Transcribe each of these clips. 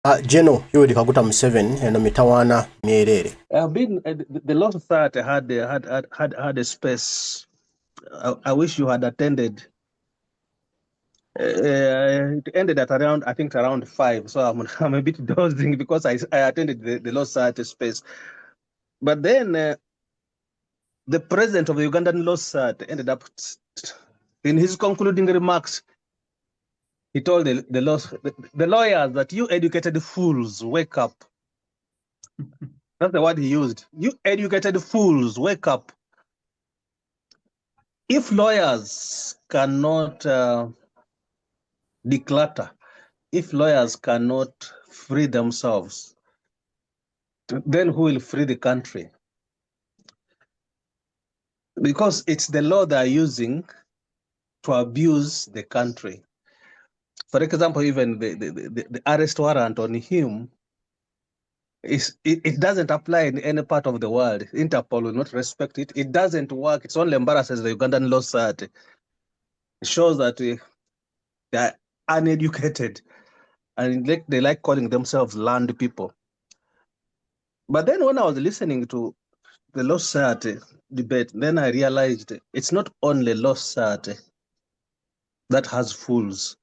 General Yoweri Kaguta Museveni and Mitawana Myerere. The Law Society had a space. I wish you had attended. It ended at around 5. So I'm a bit dozing because I attended the Law Society space. But then the president of the Ugandan Law Society ended up in his concluding remarks. He told the lawyers that you educated fools, wake up. That's the word he used. You educated fools, wake up. If lawyers cannot declutter, if lawyers cannot free themselves, then who will free the country? Because it's the law they are using to abuse the country. For example, even the arrest warrant on him, it doesn't apply in any part of the world. Interpol will not respect it. It doesn't work. It's only embarrasses the Ugandan Law Society. It shows that they are uneducated and they like calling themselves land people. But then when I was listening to the Law Society debate, then I realized it's not only Law Society that has fools.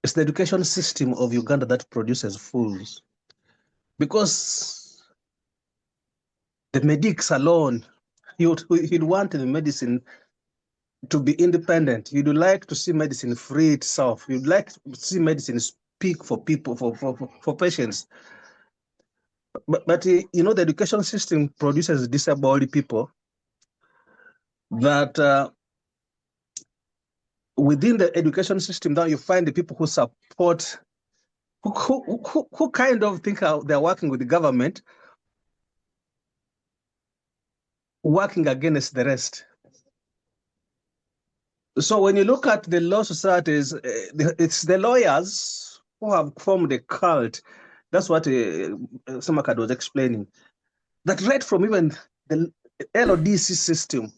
It's the education system of Uganda that produces fools. Because the medics alone, you'd want the medicine to be independent. You'd like to see medicine free itself. You'd like to see medicine speak for people, for patients. But you know, the education system produces disabled people that within the education system, now you find the people who support, who kind of think they're working with the government, working against the rest. So when you look at the law societies, it's the lawyers who have formed a cult. That's what Samakad was explaining. That right from even the LODC system,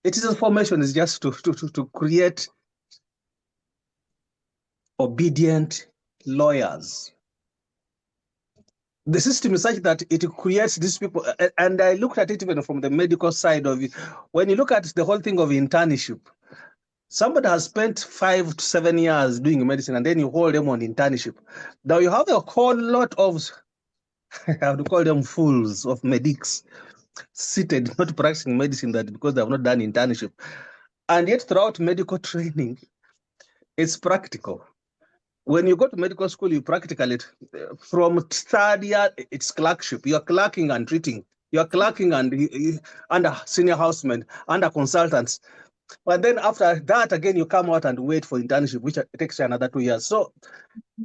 its formation is just to create obedient lawyers. The system is such that it creates these people, and I looked at it even from the medical side of it. When you look at the whole thing of internship, somebody has spent 5 to 7 years doing medicine, and then you hold them on internship. Now you have a whole lot of, I have to call them fools of medics, seated, not practicing medicine that because they have not done internship. And yet throughout medical training, it's practical. When you go to medical school, you practical it. From third year, it's clerkship. You're clerking and treating. You're clerking and under senior housemen, under consultants. But then after that, again, you come out and wait for internship, which takes you another 2 years. So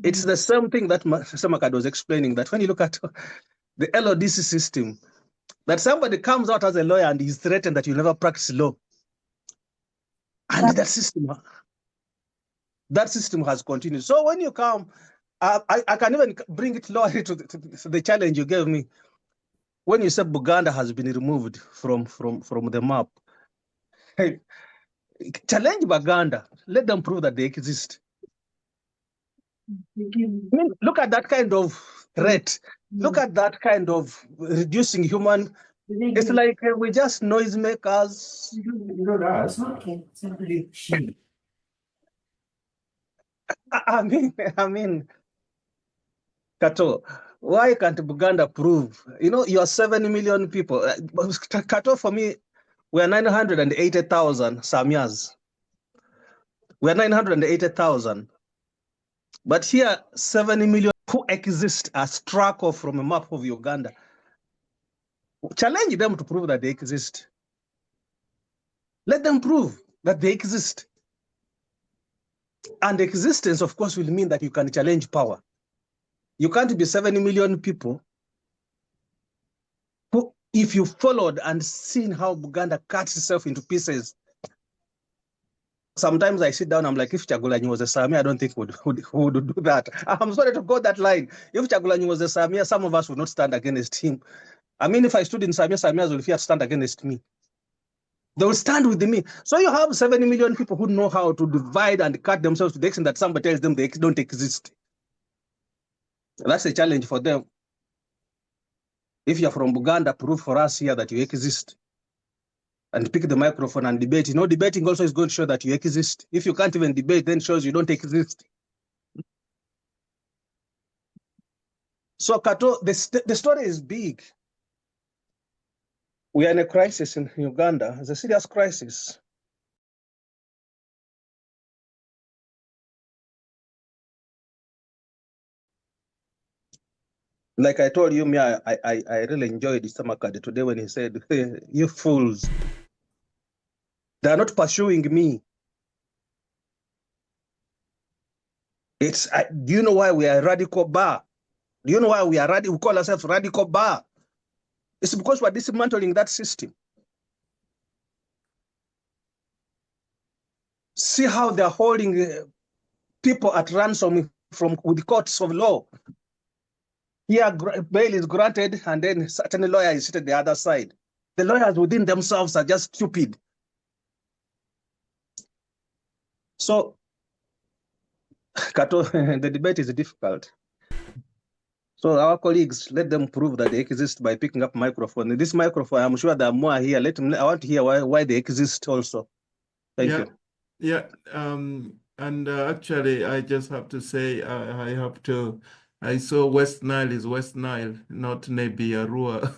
it's the same thing that Samakad was explaining, that when you look at the LODC system, that somebody comes out as a lawyer and he's threatened that you never practice law. And that system has continued. So when you come, I can even bring it lower to the challenge you gave me. When you said Buganda has been removed from the map, hey, challenge Buganda, let them prove that they exist. I mean, look at that kind of threat. Look at that kind of reducing human. It's like we're just noisemakers. I mean, Kato, why can't Buganda prove? You know, you're 7 million people. Kato, for me, we're 980,000 Samyas. We're 980,000. But here, 70 million who exist are struck off from a map of Uganda. Challenge them to prove that they exist. Let them prove that they exist. And existence, of course, will mean that you can challenge power. You can't be 70 million people who, if you followed and seen how Buganda cuts itself into pieces, sometimes I sit down, I'm like, if Chagulanyi was a Samia, I don't think would do that. I'm sorry to go that line. If Chagulanyi was a Samia, some of us would not stand against him. I mean, if I stood in Samia, Samias will fear to stand against me. They will stand with me. So you have 70 million people who know how to divide and cut themselves to the extent that somebody tells them they don't exist. That's a challenge for them. If you're from Buganda, prove for us here that you exist. And pick the microphone and debate. Debating also is going to show that you exist. If you can't even debate, then shows you don't exist. So Kato, the story is big. We are in a crisis in Uganda. It's a serious crisis. Like I told you, I really enjoyed Samakade today when he said, hey, you fools, they are not pursuing me. Do you know why we are radical bar? Do you know why we call ourselves radical bar? It's because we're dismantling that system. See how they're holding people at ransom with the courts of law. Here, bail is granted, and then certain lawyer is seated the other side. The lawyers within themselves are just stupid. So, Kato, the debate is difficult. So our colleagues, let them prove that they exist by picking up microphone. This microphone, I'm sure there are more here. I want to hear why they exist also. Thank you. Yeah. And actually, I just have to say, I saw West Nile is West Nile, not Nebi Arua.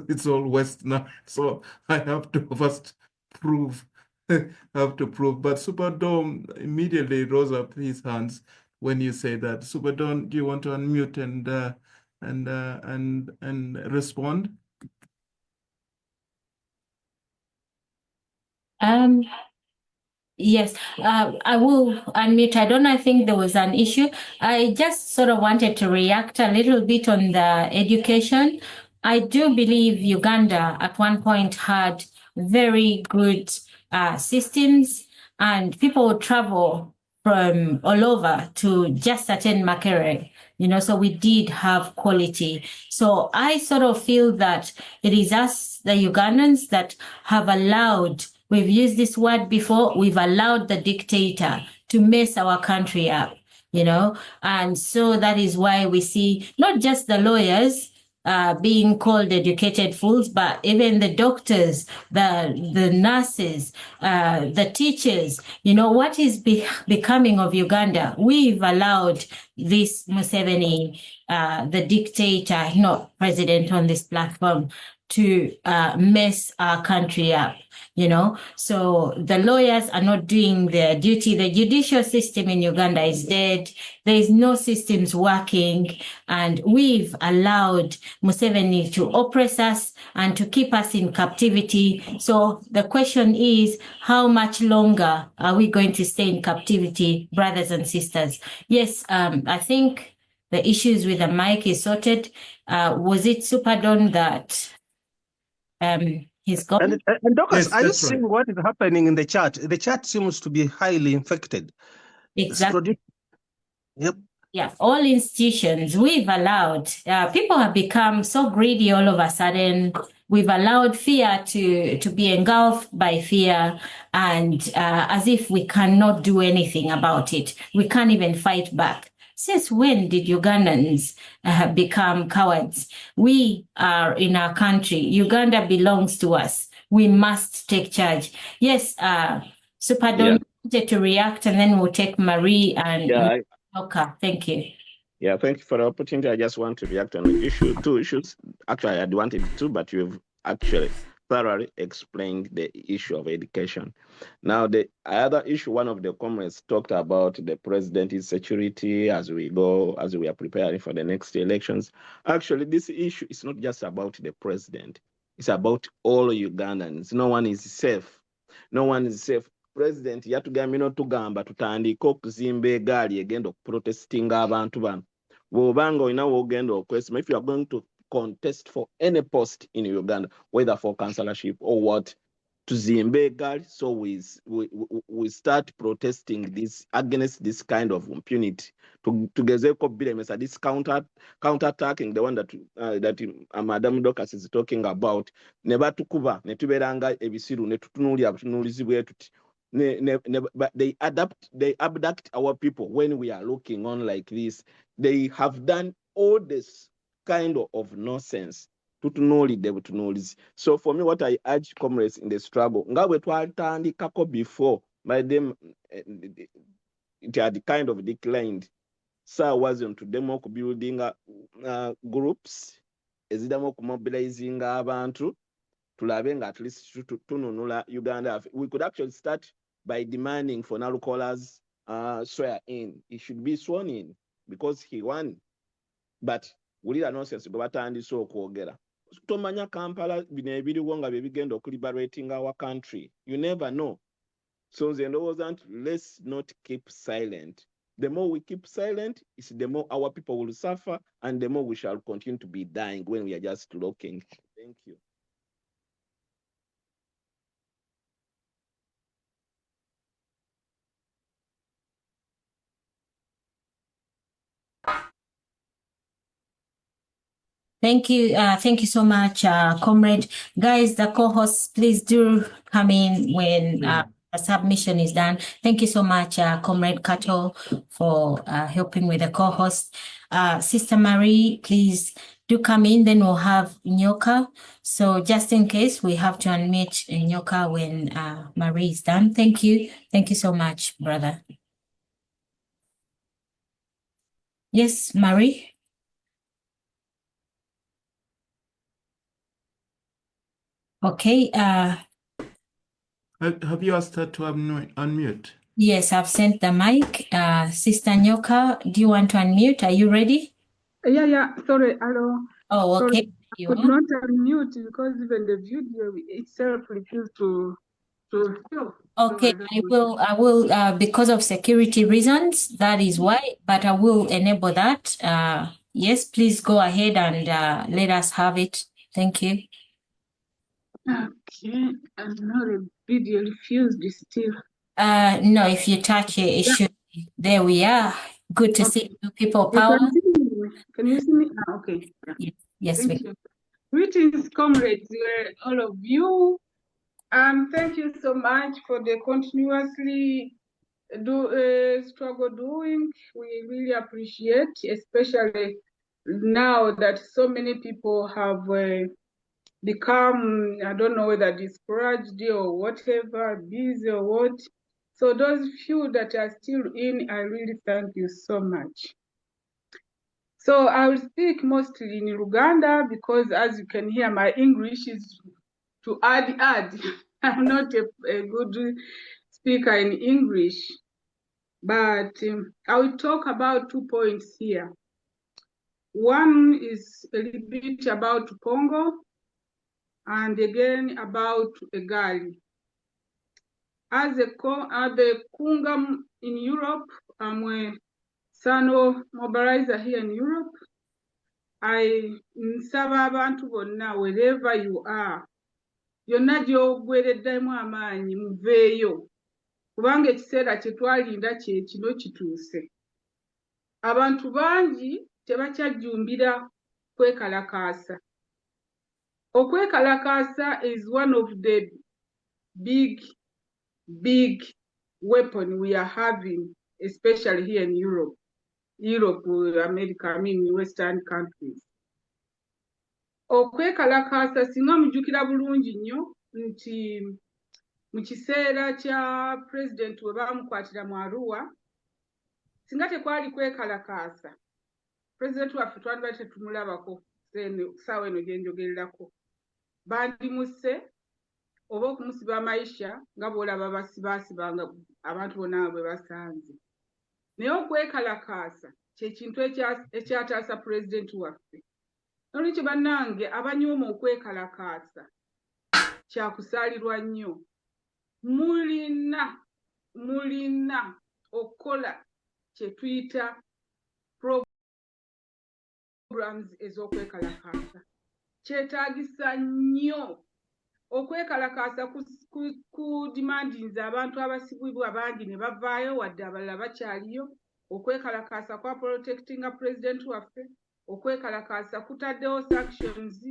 It's all West Nile. So I have to first prove. But Superdome immediately rose up his hands when you say that. Superdome, do you want to unmute and respond? Yes, I will unmute. I think there was an issue. I just sort of wanted to react a little bit on the education. I do believe Uganda at one point had very good systems, and people would travel from all over to just attend Makerere, so we did have quality. So I sort of feel that it is us, the Ugandans, that have allowed, we've used this word before, we've allowed the dictator to mess our country up, and so that is why we see not just the lawyers being called educated fools, but even the doctors, the nurses, the teachers. What is becoming of Uganda? We've allowed this Museveni, the dictator, not president on this platform, to mess our country up, So the lawyers are not doing their duty. The judicial system in Uganda is dead. There is no systems working, and we've allowed Museveni to oppress us and to keep us in captivity. So the question is, how much longer are we going to stay in captivity, brothers and sisters? Yes, I think the issues with the mic is sorted. Was it Superdome that he's gone? And Docus, Yes, are you that's seeing right. what is happening in the chat? The chat seems to be highly infected. Exactly. Yep. Yeah, all institutions we've allowed, people have become so greedy all of a sudden. We've allowed fear to be engulfed by fear, and as if we cannot do anything about it. We can't even fight back. Since when did Ugandans become cowards? We are in our country. Uganda belongs to us. We must take charge. Yes, Superdome wanted to react, and then we'll take Marie and okay, thank you. Yeah, thank you for the opportunity. I just want to react on the two issues. Actually, I wanted to, but you've actually thoroughly explained the issue of education. Now, the other issue, one of the comments talked about the president's security as we are preparing for the next elections. Actually, this issue is not just about the president. It's about all Ugandans. No one is safe. No one is safe. President yatugambye n'otugamba tutandike okuzimba egaali egenda okuprotestinga abantu bano. Bw'obanga olina w'ogenda okwesima, if you are going to contest for any post in Uganda, whether for councillorship or what, tuzimbe egaali, so we start protesting this against this kind of impunity. Tugezeeko bilemesa, this counter-attacking, the one that Madam Docus is talking about, ne batukuba ne tubeera nga ebisiru ne tutunuulira butunuulizi bwe tuti. But they abduct our people when we are looking on like this. They have done all this kind of nonsense. So for me, what I urge comrades in the struggle, before by them, it had kind of declined. So wasn't to demo building groups, is demo mobilizing abantu. At least to Uganda. We could actually start by demanding for Nalu callers swear in. He should be sworn in because he won. But we need a nonsense to go and so kogera. Tomanya Kampala binebiri wonga begin to liberating our country. You never know. So let's not keep silent. The more we keep silent, is the more our people will suffer, and the more we shall continue to be dying when we are just looking. Thank you. Thank you so much, comrade. Guys, the co-hosts, please do come in when a submission is done. Thank you so much, Comrade Kato, for helping with the co-host. Sister Marie, please do come in, then we'll have Nyoka. So just in case, we have to unmute Nyoka when Marie is done. Thank you. Thank you so much, brother. Yes, Marie? Okay. Have you asked her to unmute? Yes, I've sent the mic. Sister Nyoka, do you want to unmute? Are you ready? Yeah. Sorry, hello. Oh, okay. Sorry, I could not unmute because even the video itself refused to show. Okay, I will, because of security reasons, that is why, but I will enable that. Yes, please go ahead and let us have it. Thank you. Okay, and now the video refused still. No, if you touch it, it should. There we are. Good to see you, people power. Can you see me? Okay. Yes, Thank you. Greetings, comrades, all of you. Thank you so much for the continuously struggle doing. We really appreciate, especially now that so many people have become, I don't know whether discouraged or whatever, busy or what. So those few that are still in, I really thank you so much. So I will speak mostly in Uganda because, as you can hear, my English is to add. I'm not a good speaker in English, but I will talk about 2 points here. One is a little bit about Congo, and again about Egali. As the Kungam in Europe, I'm a Sano mobilizer here in Europe. I nsaba abantu bonna wherever you are. Yonna gy'ogwereddemu amaanyi muveeyo. Kubanga ekiseera kye twalinda kye kino kituuse. Abantu bangi tebakyajjumbira kwekalakaasa. Okwekalakaasa is one of the big weapon we are having, especially here in Europe, America, I mean Western countries. Okwekalakaasa singa mujjukira bulungi nnyo nti mu kiseera kya President we baamukwatira mu Arua, singa tekwali kwekalakaasa, President waffe twandibadde tetumulabako ssaawa eno gye njogererako. Bandimusse oba okumusiba amayisha nga bw'olaba basibaasibanga abantu bonna bwe basanze. Naye okwekalakaasa kye kintu ekyataasa President waffe. Nolwekyo bannange abanyooma okwekalakaasa kyakusaalirwa nnyo. Mulina okukola kye tuyita programs ez'okwekalakaasa. Kyetaagisa nnyo okwekalakaasa ku demandinze abantu abasibibwa bangi ne bavaayo wadde abalala bakyaliyo. Okwekalakaasa kwa protectinga President waffe. Okwekalakaasa kutaddewo sanctions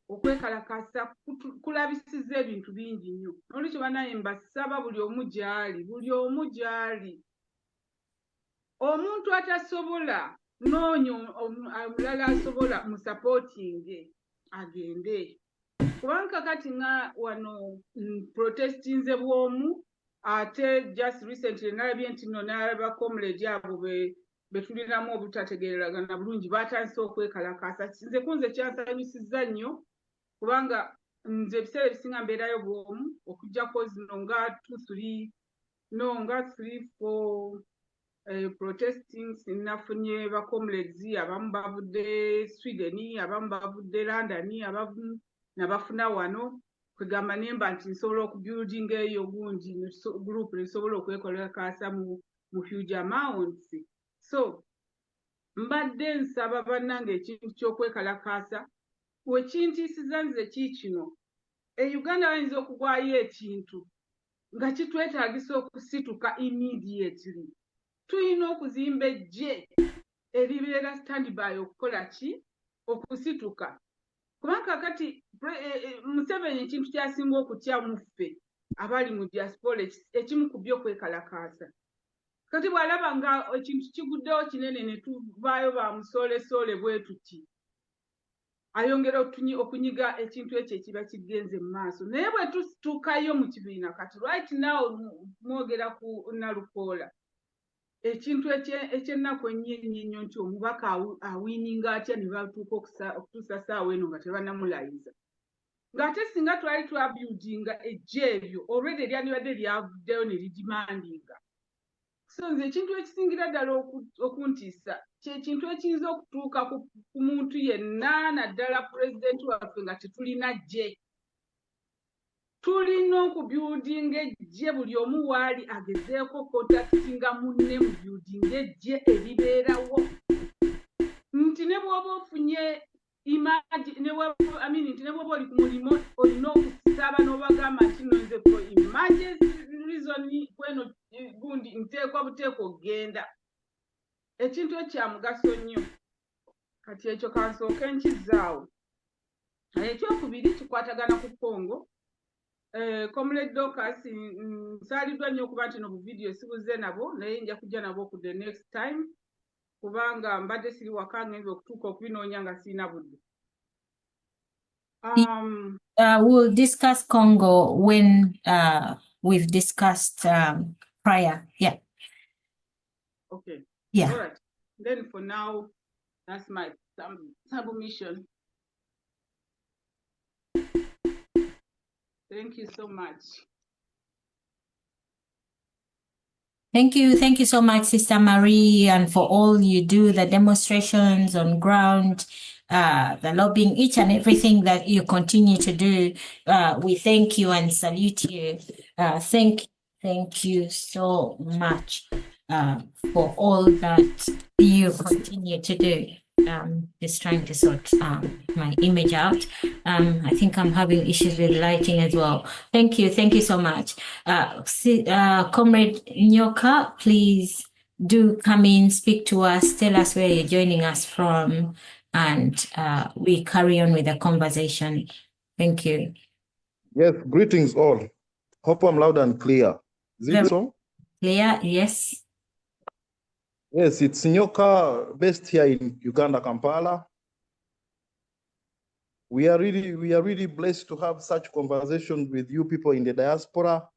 okwekalakasa kulabisiza ebintu bingi nnyo. Olwekyo banaye mbasaba buli omu gy'ali. Omuntu atasobola noonya omulala asobola musapootinge agende. Kubanga kati nga wano protestinze bw'omu ate just recently nalabye nti nno n'alaba comrade abo betulinamu obutategeeragana bulungi batandise okwekalakasa. Nze kunze kyansanyusizza nnyo kubanga nze ebiseera ebisinga mbeerayo bw'omu okuggyako zino nga 3-4 protesting nafunye ba comrades abamu bavudde Sweden, abamu bavudde London, abamu nabafuna wano kwegamba nemba nti nsobola okubuilding eyo gundi group nesobola okwekalakasa mu huge amounts. So mbadde nsaba bannange ekintu ky'okwekalakasa wekintiisiza nze kiikino Uganda bayinza okugwayo ekintu nga kitwetaagisa okusituka immediately. Tulina okuzimba eggye eribeera standby okukola ki okusituka. Kubanga kati Museveni ekintu kyasinga okutya muffe abali mu diaspora ekimu ku by'okwekalakaasa. Kati bw'alaba nga ekintu kiguddewo kinene ne tuvaayo bamusoolesole bwe tuti ayongera okunyiga ekintu ekyo ekiba kigenze mu maaso. Naye bwe tusitukayo mu kibiina kati right now mwogera ku Nalukoola ekintu ekyennaku ennyo nti omubaka awiininga atya ne batuuka okutuusa ssaawa eno nga tebannamulayiza. Ng'ate singa twali twabuildinga eggye eryo already lyandibadde lyavuddeyo ne lidimandinga. So nze ekintu ekisingira ddala okuntiisa kyekintu ekiyinza okutuuka ku muntu yenna naddala pulezidenti waffe nga tetulina ggye. Tulina okubuildinga eggye buli omu waali agezeeko kontaktinga munne mu buildinga eggye eribeerawo. Nti ne bw'oba ofunye nti ne bw'oba oli ku mulimu olina okusaba n'obagamba nti no nze for emergency reason kweno gundi nteekwa buteekwa okugenda. Ekintu ekya mugaso nnyo. Kati ekyo kansooke nkizaawo. Ekyokubiri kikwatagana ku Congo. Comrade Docas nsaaliddwa nnyo okuba nti no bu video sibuze nabo naye nja kujja nabo ku the next time kubanga mbadde siri waka ngenze okutuuka okubinoonya nga sirina budde. We'll discuss Congo when we've discussed prior. Yeah. Okay. Yeah. All right. Then for now, that's my submission. Thank you so much. Thank you so much, Sister Marie, and for all you do, the demonstrations on ground, the lobbying, each and everything that you continue to do. We thank you and salute you. Thank you so much for all that you continue to do. Just trying to sort my image out. I think I'm having issues with lighting as well. Thank you so much. Comrade Nyoka, please do come in, speak to us, tell us where you're joining us from, and we carry on with the conversation. Thank you. Yes, greetings all. Hope I'm loud and clear. Is it so? Clear, yes. Yes, it's Nyoka, based here in Uganda, Kampala. We are really blessed to have such conversations with you people in the diaspora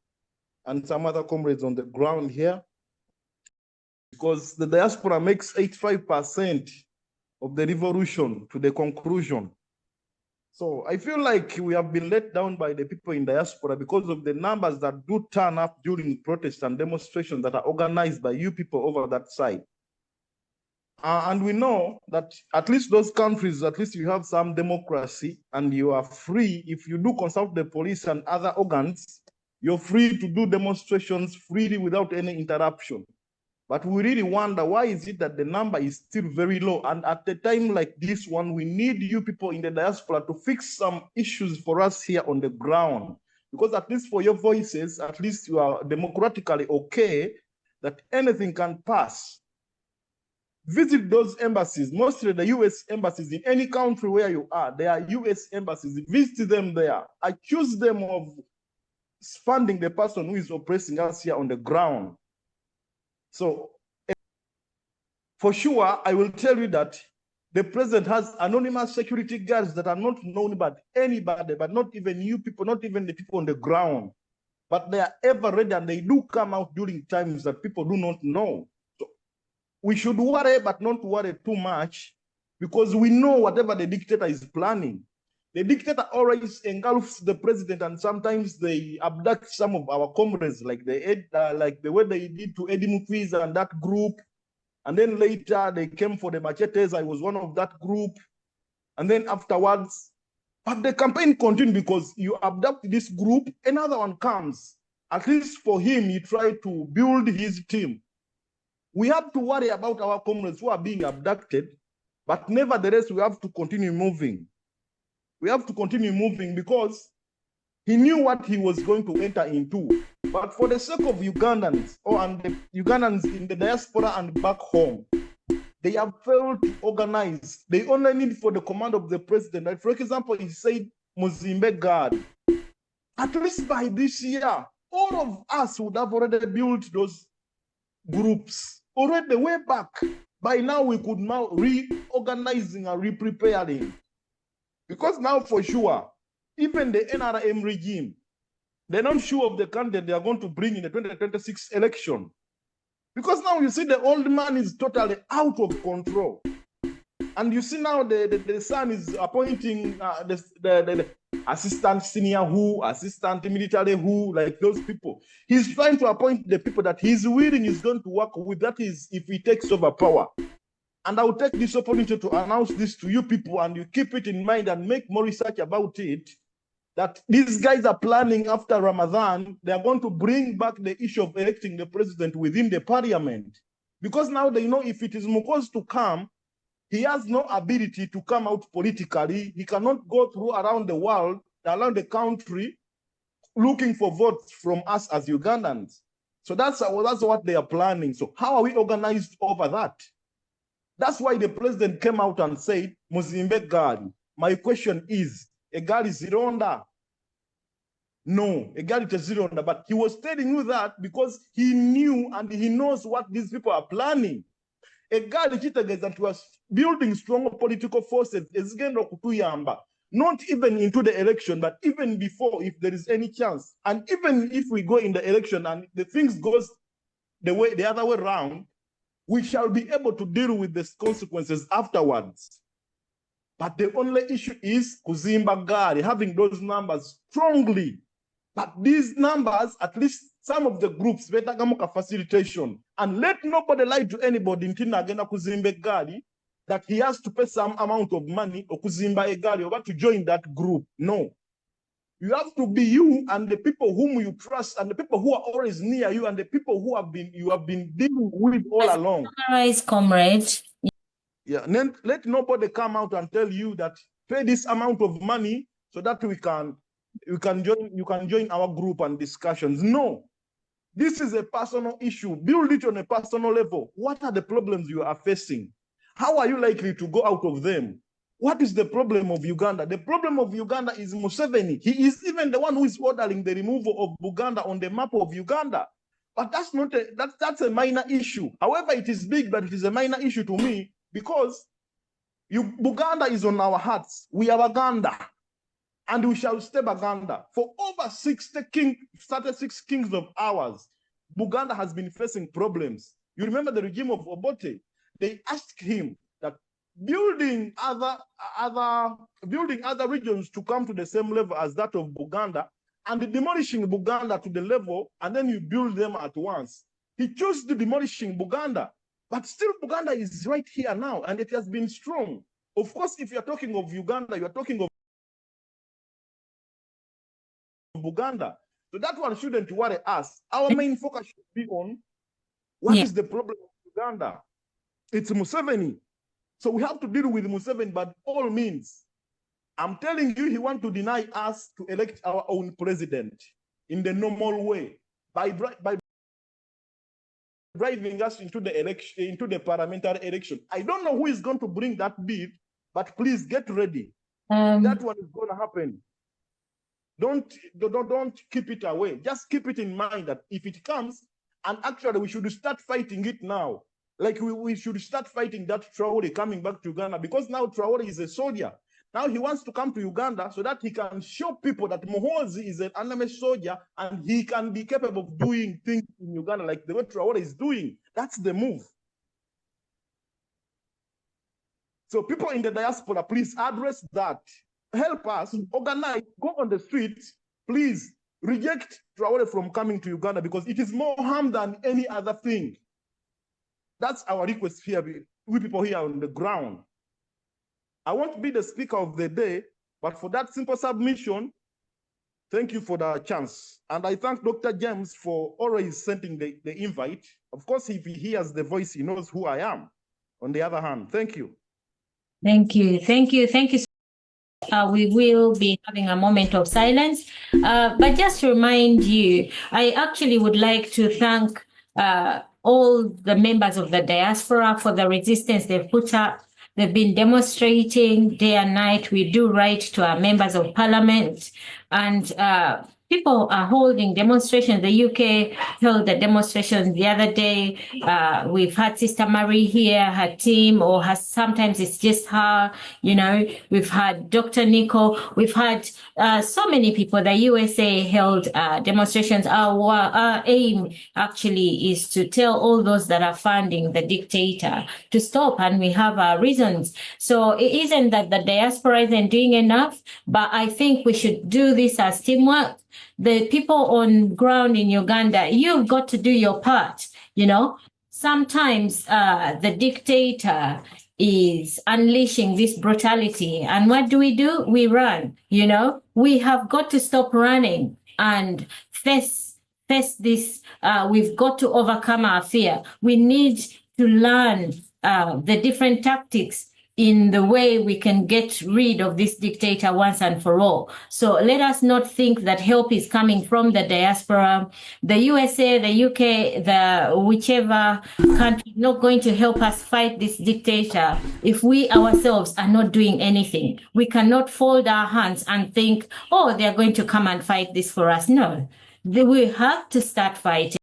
and some other comrades on the ground here, because the diaspora makes 85% of the revolution to the conclusion. So I feel like we have been let down by the people in diaspora because of the numbers that do turn up during protests and demonstrations that are organized by you people over that side. And we know that at least those countries, at least you have some democracy and you are free. If you do consult the police and other organs, you're free to do demonstrations freely without any interruption. But we really wonder, why is it that the number is still very low? And at a time like this one, we need you people in the diaspora to fix some issues for us here on the ground. Because at least for your voices, at least you are democratically okay that anything can pass. visit those embassies, mostly the US embassies in any country where you are. There are US embassies. Visit them there. Accuse them of funding the person who is oppressing us here on the ground. So, for sure, I will tell you that the president has anonymous security guards that are not known by anybody, but not even you people, not even the people on the ground. But they are ever ready, and they do come out during times that people do not know. So we should worry, but not worry too much, because we know whatever the dictator is planning. The dictator always engulfs the president, and sometimes they abduct some of our comrades, like the way they did to Ebintu Bibonoekede and that group. And then later they came for the machetes. I was one of that group. And then afterwards, but the campaign continued, because you abduct this group, another one comes. At least for him, he tried to build his team. We have to worry about our comrades who are being abducted, but nevertheless, we have to continue moving. We have to continue moving, because he knew what he was going to enter into. But for the sake of Ugandans, and the Ugandans in the diaspora and back home, they have failed to organize. They only need for the command of the president. Like, for example, he said, Muzimbe guard. At least by this year, all of us would have already built those groups already way back. By now, we could now reorganizing and re-preparing. Because now, for sure, even the NRM regime, they're not sure of the candidate they are going to bring in the 2026 election. Because now you see the old man is totally out of control. And you see now the son is appointing the assistant senior who, assistant military who, like those people. He's trying to appoint the people that he's willing is going to work with. That is, if he takes over power. And I will take this opportunity to announce this to you people, and you keep it in mind and make more research about it, that these guys are planning after Ramadan, they are going to bring back the issue of electing the president within the parliament. Because now they know if it is Mukoz to come, he has no ability to come out politically. He cannot go through around the world, around the country, looking for votes from us as Ugandans. So that's what they are planning. So how are we organized over that? That's why the president came out and said, Muzimbe Gari. My question is, a girl is Zironda? No, a girl is Zironda. But he was telling you that because he knew and he knows what these people are planning. A girl that was building strong political forces is going to not even into the election, but even before, if there is any chance. And even if we go in the election and the things goes the other way around, we shall be able to deal with the consequences afterwards. But the only issue is Kuzimba Gari, having those numbers strongly. But these numbers, at least some of the groups, Betagamuka facilitation, and let nobody lie to anybody in Tinagena Kuzimba Gari that he has to pay some amount of money or Kuzimba Gari or to join that group. No. You have to be you and the people whom you trust and the people who are always near you and the people who you have been dealing with all along. Comrades. Yeah, and then let nobody come out and tell you that pay this amount of money so that you can join our group and discussions. No, this is a personal issue. Build it on a personal level. What are the problems you are facing? How are you likely to go out of them? What is the problem of Uganda? The problem of Uganda is Museveni. He is even the one who is ordering the removal of Buganda on the map of Uganda. But that's not that's a minor issue. However, it is big, but it is a minor issue to me because Buganda is on our hearts. We are Baganda, and we shall stay Baganda. For over 36 kings of ours, Buganda has been facing problems. You remember the regime of Obote? They asked him that building other regions to come to the same level as that of Buganda and demolishing Buganda to the level, and then you build them at once. He chose the demolishing Buganda, but still Buganda is right here now, and it has been strong. Of course, if you're talking of Uganda, you're talking of Buganda. So that one shouldn't worry us. Our main focus should be on what is the problem of Uganda. It's Museveni. So we have to deal with Museveni by all means. I'm telling you, he wants to deny us to elect our own president in the normal way by driving us into the election, into the parliamentary election. I don't know who is going to bring that bill, but please get ready. That one is going to happen. Don't keep it away. Just keep it in mind that if it comes, and actually we should start fighting it now. Like we should start fighting that Traore coming back to Uganda, because now Traore is a soldier. Now he wants to come to Uganda so that he can show people that Muhoozi is an enemy soldier and he can be capable of doing things in Uganda like the way Traore is doing. That's the move. So people in the diaspora, please address that. Help us, organize, go on the streets. Please reject Traore from coming to Uganda, because it is more harm than any other thing. That's our request here, we people here on the ground. I won't be the speaker of the day, but for that simple submission, thank you for the chance. And I thank Dr. James for always sending the invite. Of course, if he hears the voice, he knows who I am. On the other hand, thank you. Thank you. Thank you. Thank you. We will be having a moment of silence. But just to remind you, I actually would like to thank all the members of the diaspora for the resistance they've put up. They've been demonstrating day and night. We do write to our members of parliament, and people are holding demonstrations. The UK held a demonstration the other day. We've had Sister Marie here, her team, or sometimes it's just her, you know. We've had Dr. Nico. We've had so many people. The USA held demonstrations. Our aim actually is to tell all those that are funding the dictator to stop, and we have our reasons. So it isn't that the diaspora isn't doing enough, but I think we should do this as teamwork. The people on ground in Uganda, you've got to do your part, you know. Sometimes the dictator is unleashing this brutality, and what do? We run, you know. We have got to stop running and face this. We've got to overcome our fear. We need to learn the different tactics in the way we can get rid of this dictator once and for all. So let us not think that help is coming from the diaspora. The USA, the UK, the whichever country is not going to help us fight this dictator if we ourselves are not doing anything. We cannot fold our hands and think, oh, they're going to come and fight this for us. No, we have to start fighting.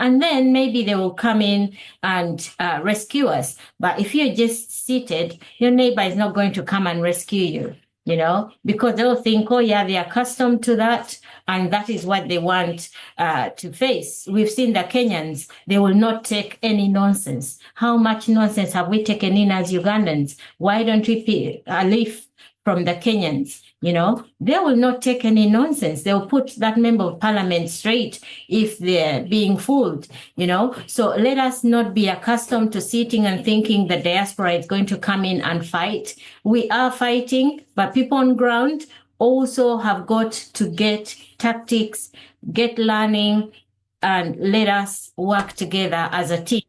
And then maybe they will come in and rescue us. But if you're just seated, your neighbor is not going to come and rescue you, you know, because they'll think, oh, yeah, they're accustomed to that. And that is what they want to face. We've seen the Kenyans, they will not take any nonsense. How much nonsense have we taken in as Ugandans? Why don't we leave from the Kenyans? You know, they will not take any nonsense. They'll put that member of parliament straight if they're being fooled, you know. So let us not be accustomed to sitting and thinking the diaspora is going to come in and fight. We are fighting, but people on ground also have got to get tactics, get learning, and let us work together as a team.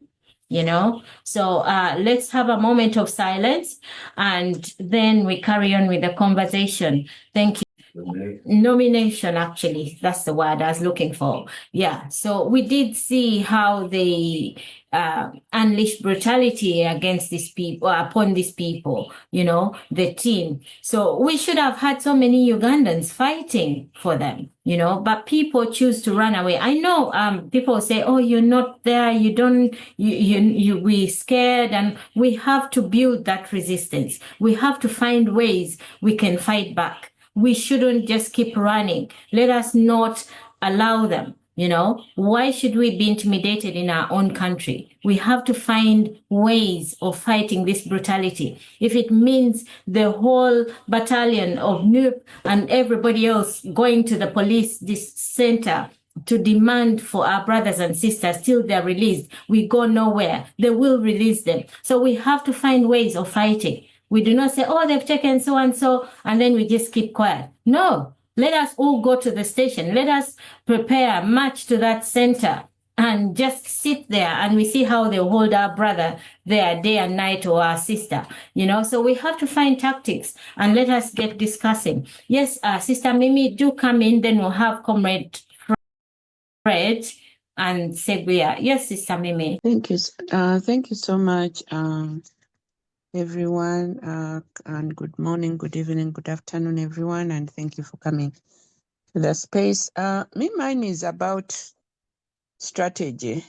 You know, so let's have a moment of silence and then we carry on with the conversation. Thank you. Nomination, actually, that's the word I was looking for. Yeah, so we did see how they unleashed brutality against these people, upon these people, you know, the team. So we should have had so many Ugandans fighting for them, you know, but people choose to run away. I know people say, oh, you're not there, you don't, we're scared, and we have to build that resistance. We have to find ways we can fight back. We shouldn't just keep running. Let us not allow them. You know, why should we be intimidated in our own country? We have to find ways of fighting this brutality. If it means the whole battalion of NUP and everybody else going to the police this center to demand for our brothers and sisters till they're released, we go nowhere. They will release them. So we have to find ways of fighting. We do not say, oh, they've taken so and so, and then we just keep quiet. No. Let us all go to the station. Let us prepare, march to that center and just sit there and we see how they hold our brother there day and night or our sister, you know. So we have to find tactics and let us get discussing. Yes, Sister Mimi, do come in, then we'll have Comrade Fred and Seguya. Yes, Sister Mimi. Thank you so much, everyone, and good morning, good evening, good afternoon, everyone, and thank you for coming to the space. Mine is about strategy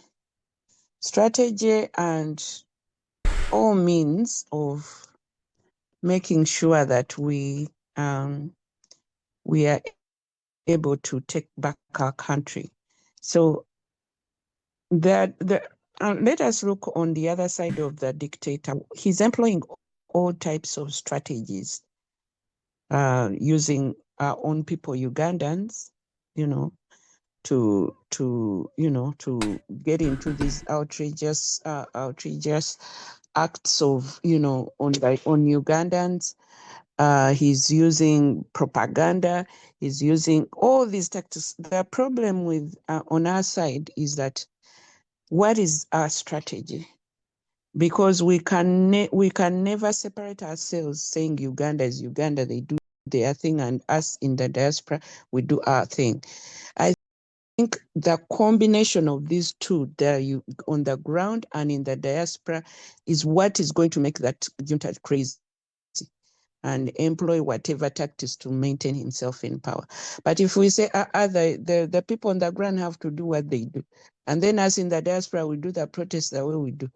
and all means of making sure that we are able to take back our country. So let us look on the other side of the dictator. He's employing all types of strategies, using our own people, Ugandans, to get into these outrageous acts of, on Ugandans. He's using propaganda. He's using all these tactics. The problem with on our side is that what is our strategy? Because we can never separate ourselves saying Uganda is Uganda, they do their thing, and us in the diaspora, we do our thing. I think the combination of these two, on the ground and in the diaspora, is what is going to make that junta crazy and employ whatever tactics to maintain himself in power. But if we say the people on the ground have to do what they do, and then us in the diaspora, we do the protests the way we do.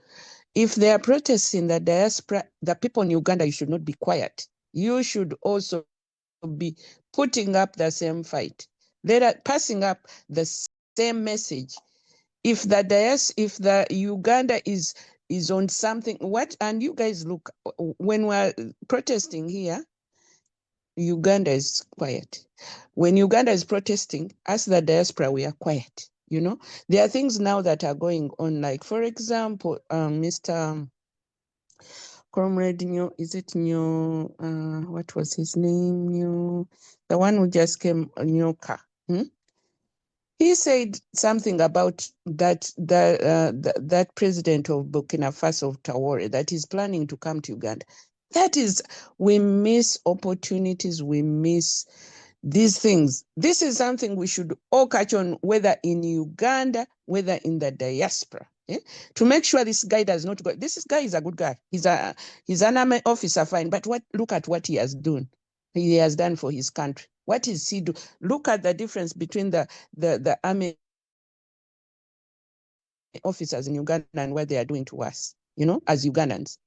If there are protests in the diaspora, the people in Uganda, you should not be quiet. You should also be putting up the same fight. They are passing up the same message. If the Uganda is on something, and you guys look, when we're protesting here, Uganda is quiet. When Uganda is protesting, as the diaspora, we are quiet. There are things now that are going on, like, for example, Mr. Comrade Nyo, is it Nyo, what was his name? Nyo, the one who just came, Nyoka. He said something about that president of Burkina Faso, Traore, that is planning to come to Uganda. That is, we miss opportunities, we miss these things. This is something we should all catch on, whether in Uganda, whether in the diaspora, to make sure this guy does not go. This guy is a good guy. He's an army officer, fine. But look at what he has done. He has done for his country. What is he do? Look at the difference between the army officers in Uganda and what they are doing to us, as Ugandans.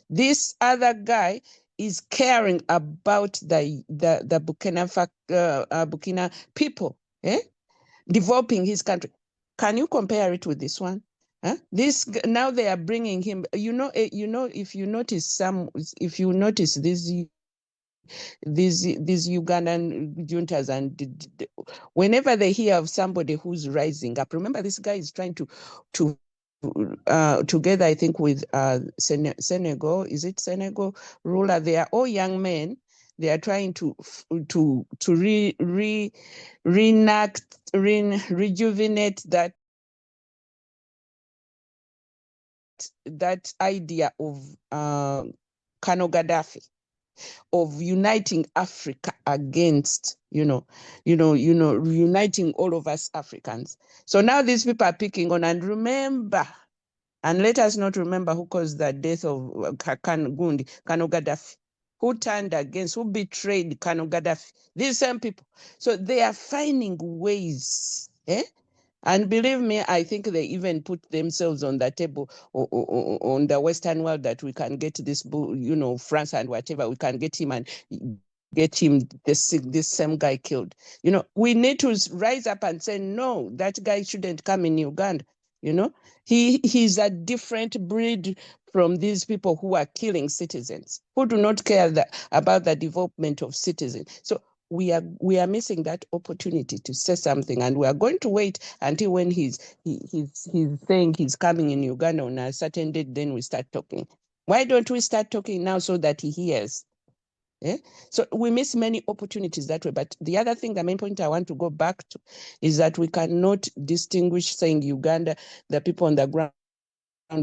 This other guy is caring about the Burkina people, developing his country. Can you compare it with this one? This now they are bringing him. If you notice these Ugandan juntas, and whenever they hear of somebody who's rising up, remember this guy is trying to together, I think, with Senegal, is it Senegal ruler? They are all young men. They are trying to rejuvenate that idea of Kano Gaddafi, of uniting Africa against, uniting all of us Africans. So now these people are picking on, and remember, and let us not remember who caused the death of Kano Gaddafi, who turned against, who betrayed Kano Gaddafi. These same people. So they are finding ways, And believe me, I think they even put themselves on the table on the Western world that we can get this, France and whatever, we can get him and get him this same guy killed. We need to rise up and say, no, that guy shouldn't come in Uganda. He's a different breed from these people who are killing citizens, who do not care about the development of citizens. So we are missing that opportunity to say something, and we are going to wait until when he's saying he's coming in Uganda on a certain date, then we start talking. Why don't we start talking now so that he hears? So we miss many opportunities that way. But the other thing, the main point I want to go back to, is that we cannot distinguish saying Uganda, the people on the ground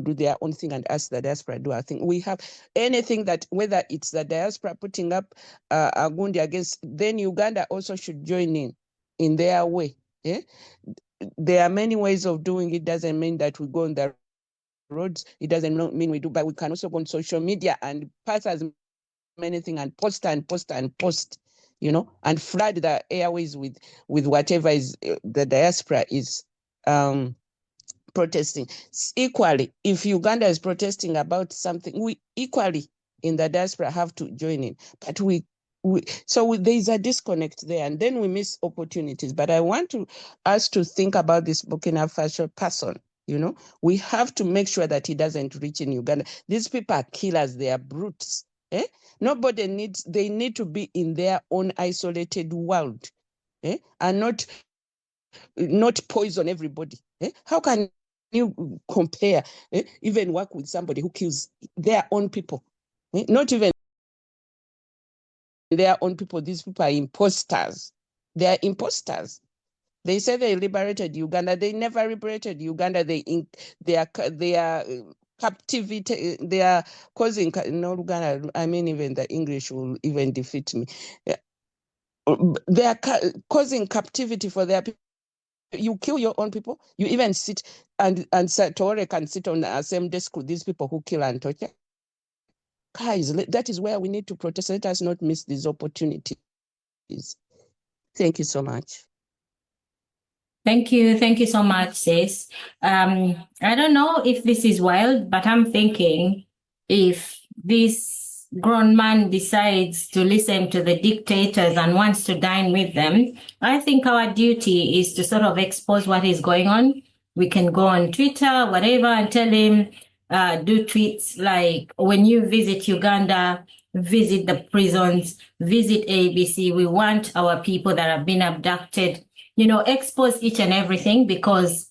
do their own thing, and us, the diaspora, do our thing. We have anything that, whether it's the diaspora putting up Agundi against, then Uganda also should join in their way. there are many ways of doing it. Doesn't mean that we go on the roads. It doesn't mean we do, but we can also go on social media and pass as many things and post and post and post, and flood the airways with whatever is the diaspora is protesting. Equally, if Uganda is protesting about something, we equally in the diaspora have to join in. But there is a disconnect there, and then we miss opportunities. But I want us to think about this Burkina Faso person. We have to make sure that he doesn't reach in Uganda. These people are killers, they are brutes. They need to be in their own isolated world, and not poison everybody. How can you compare, even work with somebody who kills their own people? Not even their own people. These people are imposters. They are imposters. They say they liberated Uganda. They never liberated Uganda. They are captivity. They are causing Uganda. I mean, even the English will even defeat me. They are causing captivity for their people. You kill your own people. You even sit and Tore can sit on the same desk with these people who kill and torture. Guys, that is where we need to protest. Let us not miss these opportunities. Thank you so much. Thank you so much, sis. I don't know if this is wild, but I'm thinking if this grown man decides to listen to the dictators and wants to dine with them, I think our duty is to sort of expose what is going on. We can go on Twitter, whatever, and tell him, do tweets like, when you visit Uganda, visit the prisons, visit ABC. We want our people that have been abducted, expose each and everything, because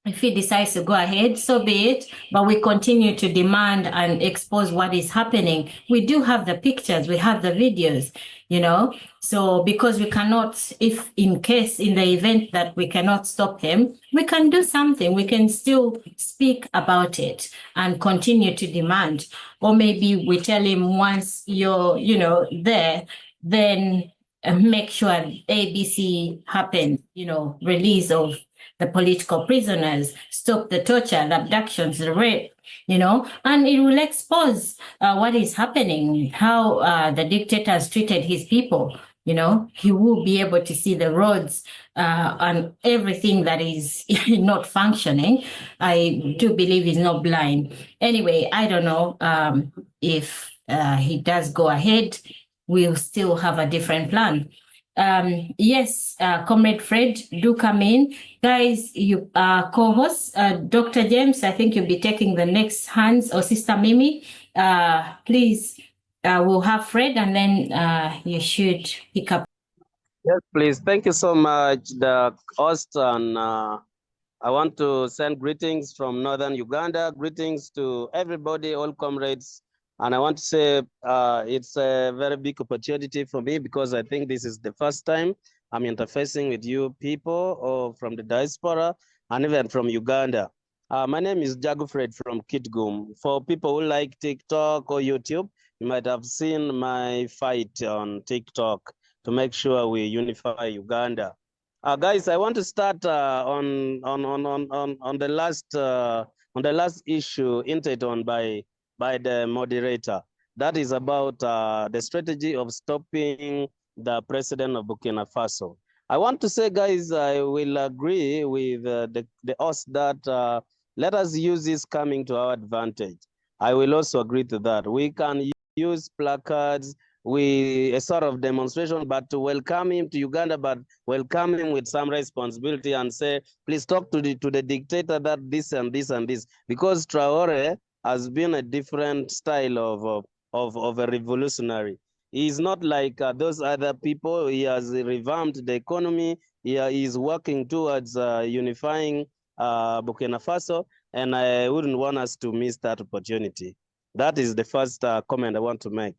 if he decides to go ahead, so be it, but we continue to demand and expose what is happening. We do have the pictures, we have the videos, so because we cannot, if in the event that we cannot stop him, we can do something. We can still speak about it and continue to demand. Or maybe we tell him, once you're, there, then make sure ABC happens, release of the political prisoners, stop the torture, the abductions, the rape, and it will expose what is happening, how the dictators treated his people. He will be able to see the roads and everything that is not functioning. I do believe he's not blind. Anyway, I don't know if he does go ahead, we'll still have a different plan. Yes, Comrade Fred, do come in. Guys, you co-host, Dr. James, I think you'll be taking the next hands, or Sister Mimi. Please, we'll have Fred, and then you should pick up. Yes, please. Thank you so much, the host. And I want to send greetings from Northern Uganda, greetings to everybody, all comrades. And I want to say it's a very big opportunity for me, because I think this is the first time I'm interfacing with you people, or from the diaspora, and even from Uganda. My name is Jagufred from Kitgum. For people who like TikTok or YouTube, you might have seen my fight on TikTok to make sure we unify Uganda. Guys, I want to start on the last issue hinted on by the moderator. That is about the strategy of stopping the president of Burkina Faso. I want to say, guys, I will agree with the host that let us use this coming to our advantage. I will also agree to that. We can use placards, a sort of demonstration, but to welcome him to Uganda, but welcome him with some responsibility and say, please talk to the dictator that this and this and this, because Traore has been a different style of a revolutionary. He's not like those other people. He has revamped the economy. He is working towards unifying Burkina Faso, and I wouldn't want us to miss that opportunity. That is the first comment I want to make.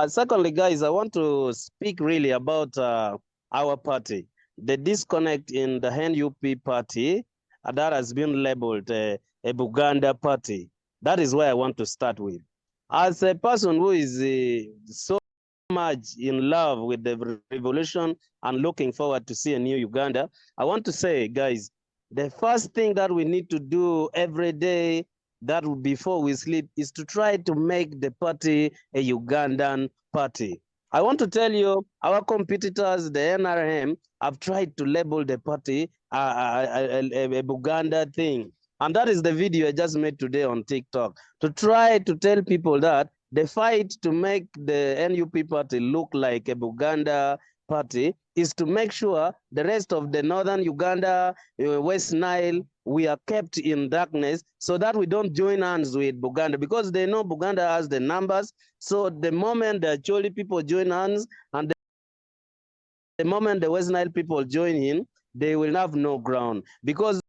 Secondly, guys, I want to speak really about our party. The disconnect in the NUP party that has been labeled a Buganda party. That is where I want to start with. As a person who is so much in love with the revolution and looking forward to see a new Uganda, I want to say, guys, the first thing that we need to do every day that before we sleep is to try to make the party a Ugandan party. I want to tell you, our competitors, the NRM, have tried to label the party a Buganda thing. And that is the video I just made today on TikTok, to try to tell people that the fight to make the NUP party look like a Buganda party is to make sure the rest of the northern Uganda, West Nile, we are kept in darkness so that we don't join hands with Buganda, because they know Buganda has the numbers. So the moment the Acholi people join hands and the moment the West Nile people join in, they will have no ground, because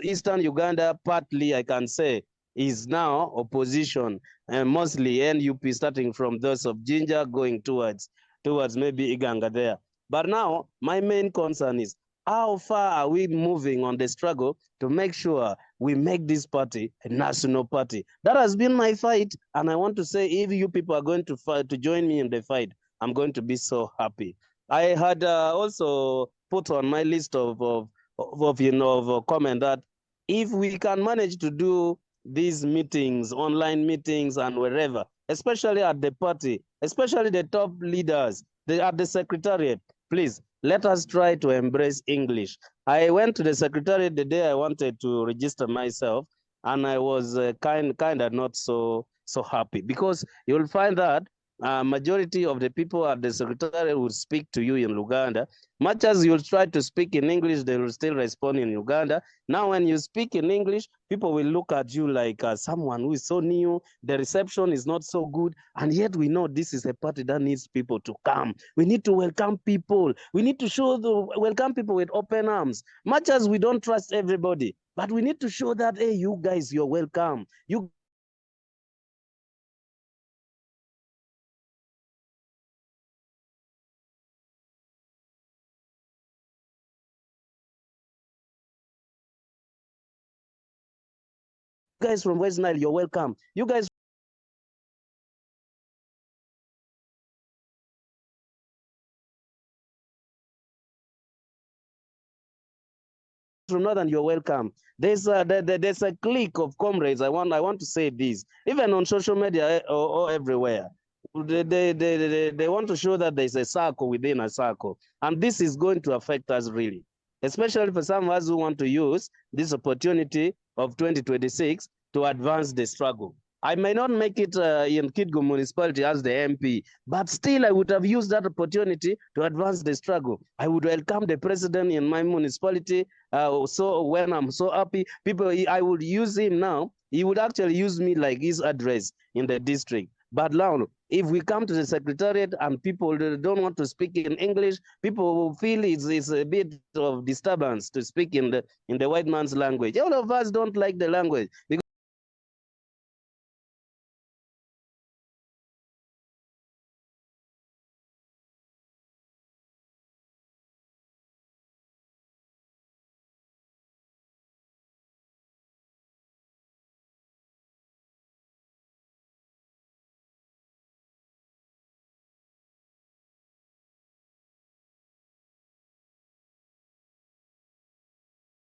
Eastern Uganda, partly I can say, is now opposition, and mostly NUP, starting from those of Jinja going towards maybe Iganga there. But now my main concern is, how far are we moving on the struggle to make sure we make this party a national party? That has been my fight, and I want to say, if you people are going to fight, to join me in the fight, I'm going to be so happy. I had also put on my list of comment that if we can manage to do these meetings, online meetings and wherever, especially at the party, especially the top leaders, at the secretariat, please, let us try to embrace English. I went to the secretariat the day I wanted to register myself, and I was kind of not so happy, because you'll find that majority of the people at the secretariat will speak to you in Luganda. Much as you'll try to speak in English, they will still respond in Uganda. Now, when you speak in English, people will look at you like someone who is so new. The reception is not so good. And yet we know this is a party that needs people to come. We need to welcome people. We need to welcome people with open arms. Much as we don't trust everybody, but we need to show that, hey, you guys, you're welcome. You guys from West Nile, you're welcome. You guys from Northern, you're welcome. There's a clique of comrades. I want to say this, even on social media or everywhere. They want to show that there's a circle within a circle, and this is going to affect us really, especially for some of us who want to use this opportunity of 2026 to advance the struggle. I may not make it in Kitgum municipality as the MP, but still I would have used that opportunity to advance the struggle. I would welcome the president in my municipality. So when I'm so happy, people, I would use him now. He would actually use me like his address in the district. But now, if we come to the secretariat and people don't want to speak in English, people will feel it's a bit of disturbance to speak in the white man's language. All of us don't like the language,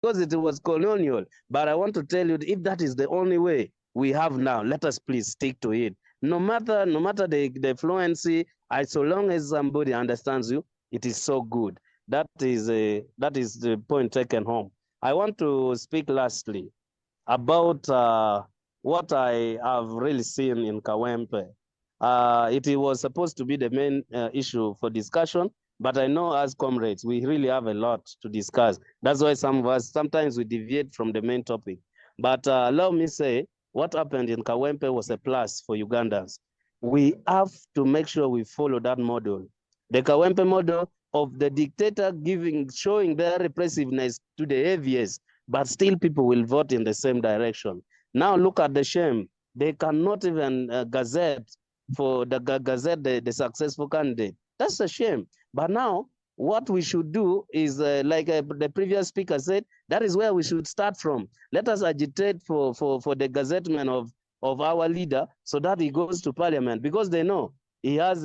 because it was colonial. But I want to tell you, if that is the only way we have now, let us please stick to it. No matter the fluency, so long as somebody understands you, it is so good. That is the point taken home. I want to speak lastly about what I have really seen in Kawempe. It was supposed to be the main issue for discussion, but I know as comrades, we really have a lot to discuss. That's why some of us, sometimes we deviate from the main topic. But allow me say, what happened in Kawempe was a plus for Ugandans. We have to make sure we follow that model. The Kawempe model of the dictator showing their repressiveness to the heaviest, but still people will vote in the same direction. Now look at the shame. They cannot even gazette the successful candidate. That's a shame. But now what we should do is, like the previous speaker said, that is where we should start from. Let us agitate for the gazettement of our leader so that he goes to parliament, because they know he has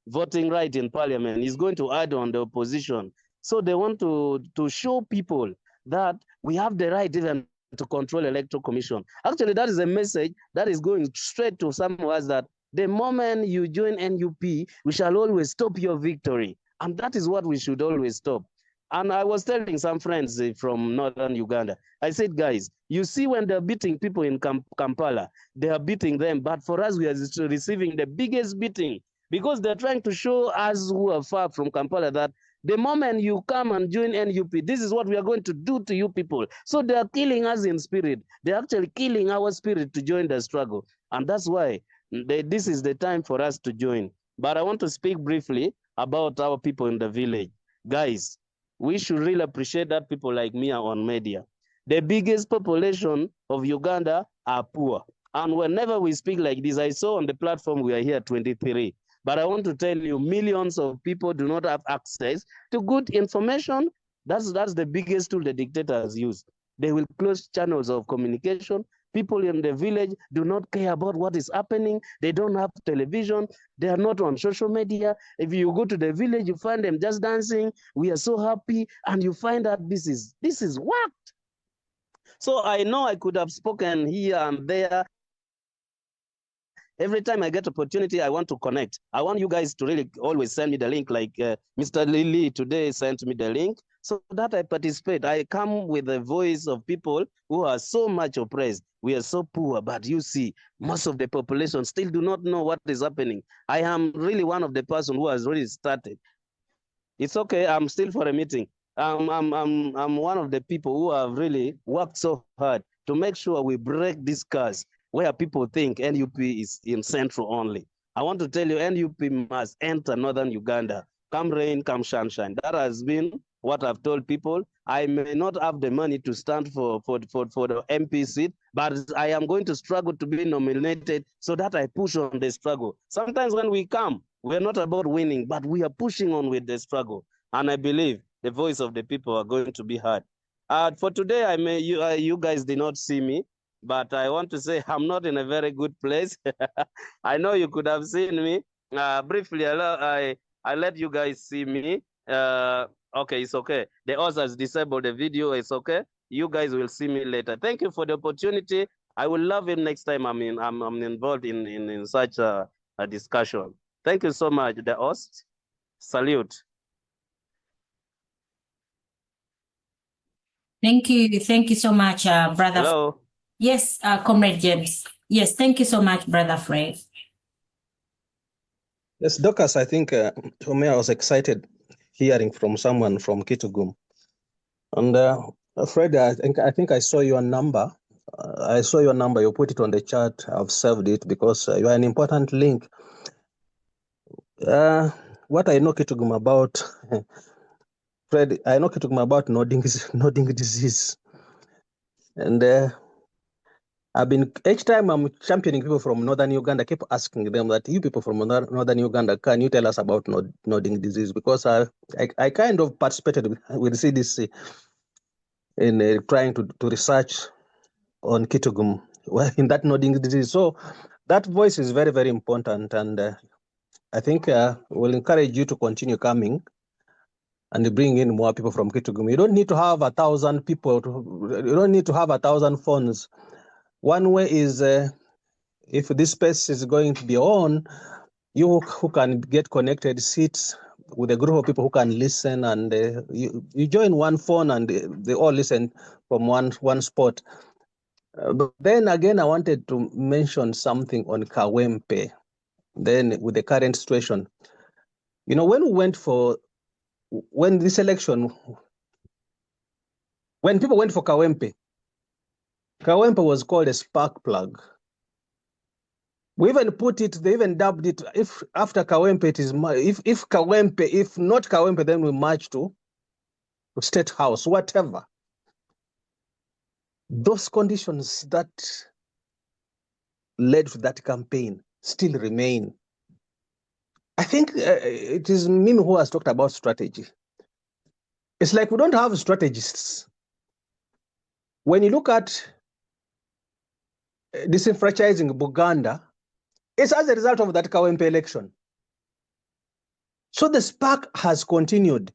voting right in parliament. He's going to add on the opposition. So they want to show people that we have the right even to control electoral commission. Actually, that is a message that is going straight to some of us, that the moment you join NUP, we shall always stop your victory. And that is what we should always stop. And I was telling some friends from northern Uganda, I said, guys, you see when they're beating people in Kampala, they are beating them. But for us, we are receiving the biggest beating, because they're trying to show us who are far from Kampala that the moment you come and join NUP, this is what we are going to do to you people. So they are killing us in spirit. They're actually killing our spirit to join the struggle. And that's why this is the time for us to join. But I want to speak briefly about our people in the village. Guys, we should really appreciate that people like me are on media. The biggest population of Uganda are poor. And whenever we speak like this, I saw on the platform we are here 23. But I want to tell you, millions of people do not have access to good information. That's the biggest tool the dictators use. They will close channels of communication. People in the village do not care about what is happening. They don't have television. They are not on social media. If you go to the village, you find them just dancing. We are so happy. And you find that this is whacked. So I know I could have spoken here and there. Every time I get opportunity, I want to connect. I want you guys to really always send me the link, like Mr. Lily today sent me the link, so that I participate. I come with the voice of people who are so much oppressed. We are so poor, but you see, most of the population still do not know what is happening. I am really one of the person who has already started. It's okay, I'm still for a meeting. I'm one of the people who have really worked so hard to make sure we break this curse where people think NUP is in central only. I want to tell you, NUP must enter northern Uganda, come rain, come sunshine. That has been what I've told people. I may not have the money to stand for the MP seat, but I am going to struggle to be nominated so that I push on the struggle. Sometimes when we come, we're not about winning, but we are pushing on with the struggle. And I believe the voice of the people are going to be heard. For today, you guys did not see me, but I want to say I'm not in a very good place. I know you could have seen me. Briefly, I let you guys see me. Okay, it's okay. The host has disabled the video. It's okay. You guys will see me later. Thank you for the opportunity. I will love it next time I'm involved in such a discussion. Thank you so much, the host. Salute. Thank you so much, brother. Hello. Yes, Comrade James. Yes, thank you so much, brother Fred. Yes, Dorcas, I think for me, I was excited hearing from someone from Kitgum. And Fred, I think I saw your number. I saw your number. You put it on the chat. I've saved it because you are an important link. What I know Kitgum about, Fred, I know Kitgum about nodding disease. And I've been, each time I'm championing people from northern Uganda, I keep asking them that, you people from northern Uganda, can you tell us about nodding disease? Because I kind of participated with CDC in trying to research on Kitgum in that nodding disease. So that voice is very, very important. And I think we'll encourage you to continue coming and bring in more people from Kitgum. You don't need to have 1,000 people. You don't need to have 1,000 phones. One way is if this space is going to be on, you who can get connected, sit with a group of people who can listen, and you join one phone and they all listen from one spot. But then again, I wanted to mention something on Kawempe. Then with the current situation, you know, when this election, when people went for Kawempe was called a spark plug. We even put it, they even dubbed it, if after Kawempe it is, if Kawempe, if not Kawempe, then we march to State House, whatever. Those conditions that led to that campaign still remain. I think it is Mimi who has talked about strategy. It's like we don't have strategists. When you look at disenfranchising Buganda, it's as a result of that Kawempe election. So the spark has continued.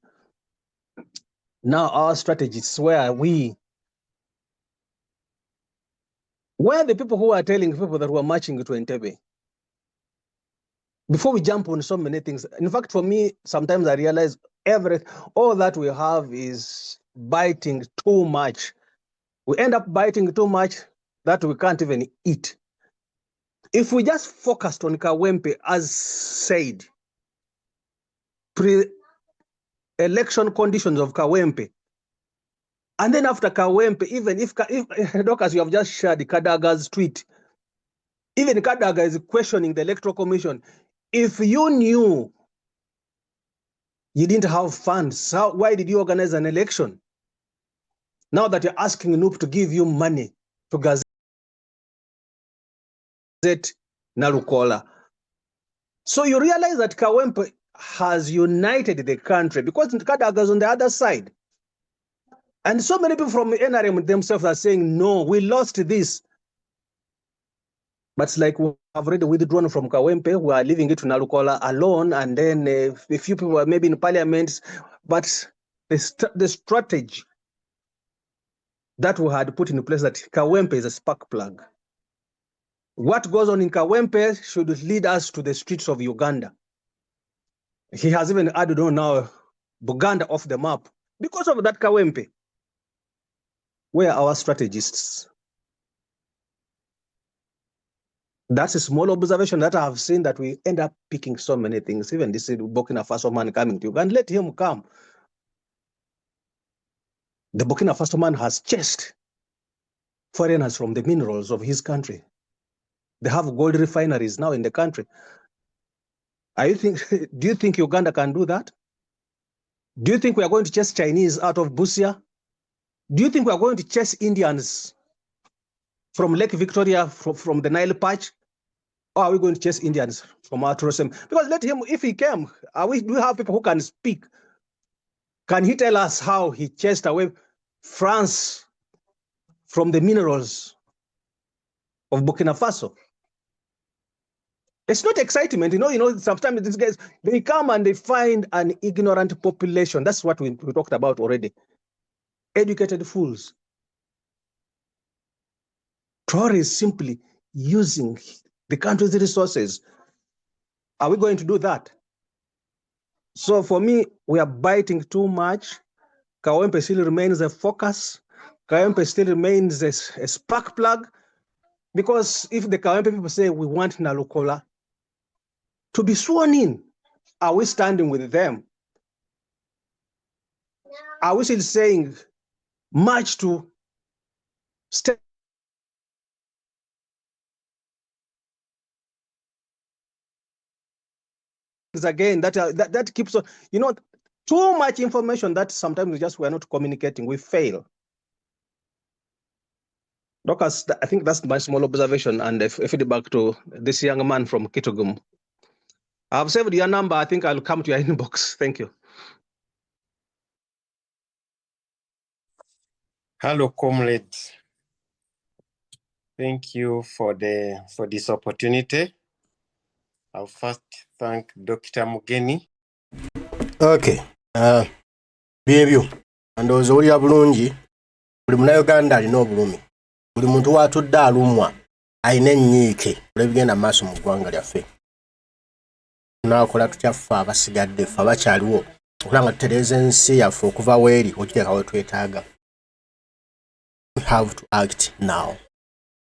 Now our strategies, where the people who are telling people that were marching to Entebbe, before we jump on so many things. In fact, for me, sometimes I realize all that we have is biting too much. We end up biting too much that we can't even eat. If we just focused on Kawempe, as said, pre-election conditions of Kawempe, and then after Kawempe, even if Doc, you have just shared Kadaga's tweet, even Kadaga is questioning the Electoral Commission. If you knew you didn't have funds, why did you organize an election? Now that you're asking NUP to give you money to Gazette Nalukola. So you realize that Kawempe has united the country because Kadaga is on the other side. And so many people from NRM themselves are saying, no, we lost this. But it's like we have already withdrawn from Kawempe, we are leaving it to Nalukola alone, and then a few people are maybe in parliament, but the strategy that we had put in place that Kawempe is a spark plug. What goes on in Kawempe should lead us to the streets of Uganda. He has even added on now Buganda off the map because of that Kawempe. Where are our strategists? That's a small observation that I have seen, that we end up picking so many things. Even this Burkina Faso man coming to Uganda, let him come. The Burkina Faso man has chased foreigners from the minerals of his country. They have gold refineries now in the country. Do you think Uganda can do that? Do you think we are going to chase Chinese out of Busia? Do you think we are going to chase Indians from Lake Victoria, from the Nile Patch? Or are we going to chase Indians from our tourism? Because let him, if he came, do we have people who can speak? Can he tell us how he chased away France from the minerals of Burkina Faso? It's not excitement, sometimes these guys, they come and they find an ignorant population. That's what we talked about already. Educated fools. Traore is simply using the country's resources. Are we going to do that? So for me, we are biting too much. Kawempe still remains a focus. Kawempe still remains a spark plug. Because if the Kawempe people say we want Nalukola to be sworn in, are we standing with them? Are we still saying march to step again? That keeps on, too much information that sometimes we're not communicating. We fail. Doctors, I think that's my small observation and feedback to this young man from Kitugum. I've saved your number. I think I'll come to your inbox. Thank you. Hello, comrades. Thank you for this opportunity. I'll first thank Dr. Mugeni. Okay. Byebyo. Ndowooza olya bulungi. Buli Munnayuganda alina obulumi. Buli muntu w'atudde alumwa alina ennyiike olw'ebigenda mu maaso mu ggwanga lyaffe. Tunaakola tutya ffe abasigadde, ffe abakyaliwo okuba nga tutereeza ensi yaffe okuva w'eri okiteeka we twetaaga. We have to act now.